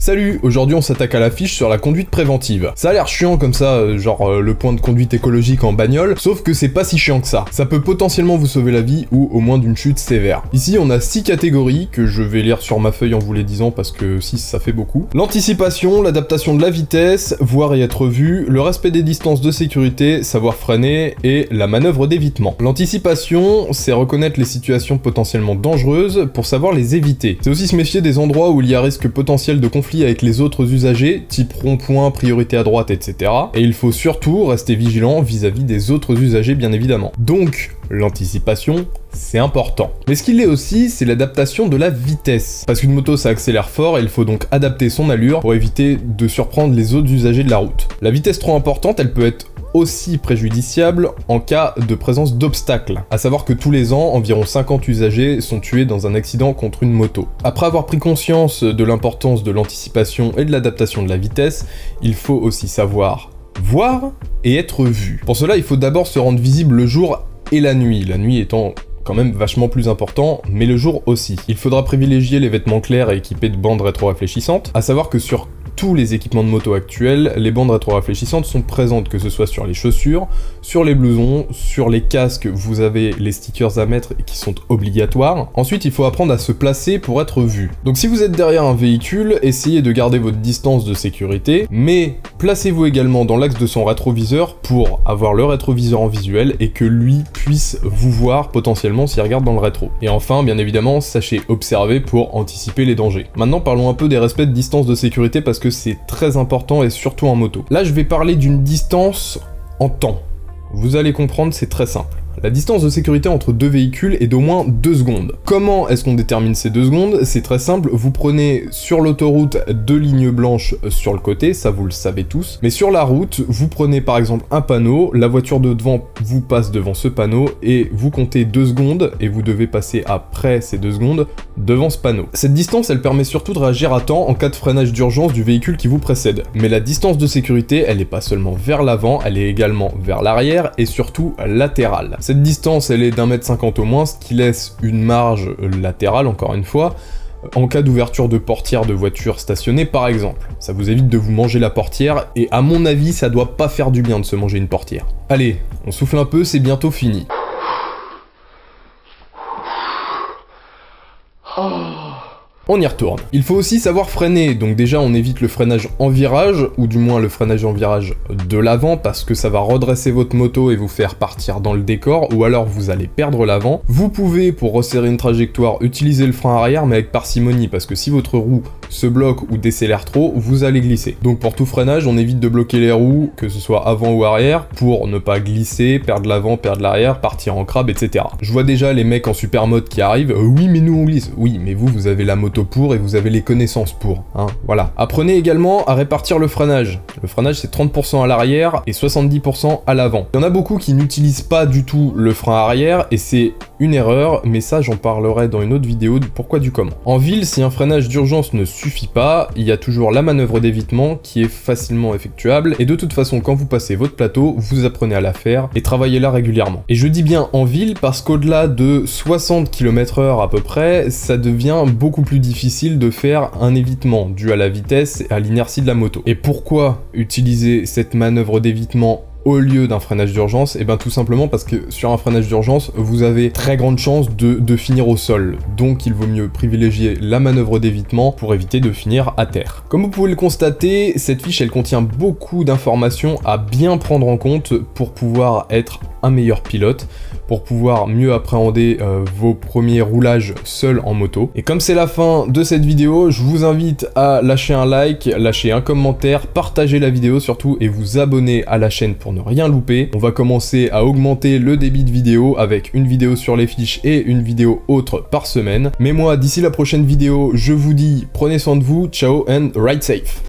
Salut, aujourd'hui on s'attaque à la fiche sur la conduite préventive. Ça a l'air chiant comme ça, genre le point de conduite écologique en bagnole, sauf que c'est pas si chiant que ça. Ça peut potentiellement vous sauver la vie ou au moins d'une chute sévère. Ici on a 6 catégories que je vais lire sur ma feuille en vous les disant parce que 6 ça fait beaucoup. L'anticipation, l'adaptation de la vitesse, voir et être vu, le respect des distances de sécurité, savoir freiner et la manœuvre d'évitement. L'anticipation, c'est reconnaître les situations potentiellement dangereuses pour savoir les éviter. C'est aussi se méfier des endroits où il y a risque potentiel de conflit avec les autres usagers, type rond-point, priorité à droite, etc. Et il faut surtout rester vigilant vis-à-vis des autres usagers bien évidemment. Donc, l'anticipation, c'est important. Mais ce qu'il est aussi, c'est l'adaptation de la vitesse. Parce qu'une moto ça accélère fort et il faut donc adapter son allure pour éviter de surprendre les autres usagers de la route. La vitesse trop importante, elle peut être aussi préjudiciable en cas de présence d'obstacles. À savoir que tous les ans, environ 50 usagers sont tués dans un accident contre une moto. Après avoir pris conscience de l'importance de l'anticipation et de l'adaptation de la vitesse, il faut aussi savoir voir et être vu. Pour cela, il faut d'abord se rendre visible le jour et la nuit étant quand même vachement plus important, mais le jour aussi. Il faudra privilégier les vêtements clairs et équipés de bandes rétro-réfléchissantes, à savoir que sur tous les équipements de moto actuels, les bandes rétro-réfléchissantes sont présentes, que ce soit sur les chaussures, sur les blousons, sur les casques, vous avez les stickers à mettre qui sont obligatoires. Ensuite, il faut apprendre à se placer pour être vu. Donc si vous êtes derrière un véhicule, essayez de garder votre distance de sécurité, mais placez-vous également dans l'axe de son rétroviseur pour avoir le rétroviseur en visuel et que lui puisse vous voir potentiellement s'il regarde dans le rétro. Et enfin, bien évidemment, sachez observer pour anticiper les dangers. Maintenant, parlons un peu des respects de distance de sécurité parce que c'est très important et surtout en moto. Là, je vais parler d'une distance en temps. Vous allez comprendre, c'est très simple. La distance de sécurité entre deux véhicules est d'au moins 2 secondes. Comment est-ce qu'on détermine ces 2 secondes? C'est très simple, vous prenez sur l'autoroute 2 lignes blanches sur le côté, ça vous le savez tous, mais sur la route, vous prenez par exemple un panneau, la voiture de devant vous passe devant ce panneau, et vous comptez 2 secondes, et vous devez passer après ces 2 secondes devant ce panneau. Cette distance, elle permet surtout de réagir à temps en cas de freinage d'urgence du véhicule qui vous précède. Mais la distance de sécurité, elle n'est pas seulement vers l'avant, elle est également vers l'arrière, et surtout latérale. Cette distance, elle est d'1,50 m au moins, ce qui laisse une marge latérale, encore une fois, en cas d'ouverture de portière de voiture stationnée par exemple. Ça vous évite de vous manger la portière, et à mon avis, ça doit pas faire du bien de se manger une portière. Allez, on souffle un peu, c'est bientôt fini. On y retourne. Il faut aussi savoir freiner, donc déjà on évite le freinage en virage, ou du moins le freinage en virage de l'avant, parce que ça va redresser votre moto et vous faire partir dans le décor, ou alors vous allez perdre l'avant. Vous pouvez, pour resserrer une trajectoire, utiliser le frein arrière, mais avec parcimonie, parce que si votre roue se bloque ou décélère trop, vous allez glisser. Donc pour tout freinage, on évite de bloquer les roues, que ce soit avant ou arrière, pour ne pas glisser, perdre l'avant, perdre l'arrière, partir en crabe, etc. Je vois déjà les mecs en super mode qui arrivent, oui mais nous on glisse. Oui, mais vous avez la moto pour et vous avez les connaissances pour, hein, voilà. Apprenez également à répartir le freinage. Le freinage c'est 30% à l'arrière et 70% à l'avant. Il y en a beaucoup qui n'utilisent pas du tout le frein arrière et c'est une erreur, mais ça j'en parlerai dans une autre vidéo de pourquoi du comment. En ville, si un freinage d'urgence ne suffit pas, il y a toujours la manœuvre d'évitement qui est facilement effectuable et de toute façon quand vous passez votre plateau, vous apprenez à la faire et travaillez-la régulièrement. Et je dis bien en ville parce qu'au-delà de 60 km/h à peu près, ça devient beaucoup plus difficile de faire un évitement dû à la vitesse et à l'inertie de la moto. Et pourquoi utiliser cette manœuvre d'évitement au lieu d'un freinage d'urgence? Et bien tout simplement parce que sur un freinage d'urgence, vous avez très grande chance de finir au sol. Donc il vaut mieux privilégier la manœuvre d'évitement pour éviter de finir à terre. Comme vous pouvez le constater, cette fiche elle contient beaucoup d'informations à bien prendre en compte pour pouvoir être un meilleur pilote, pour pouvoir mieux appréhender vos premiers roulages seul en moto. Et comme c'est la fin de cette vidéo, je vous invite à lâcher un like, lâcher un commentaire, partager la vidéo surtout et vous abonner à la chaîne pour ne rien louper. On va commencer à augmenter le débit de vidéos avec une vidéo sur les fiches et une vidéo autre par semaine. Mais moi, d'ici la prochaine vidéo, je vous dis prenez soin de vous, ciao and ride safe.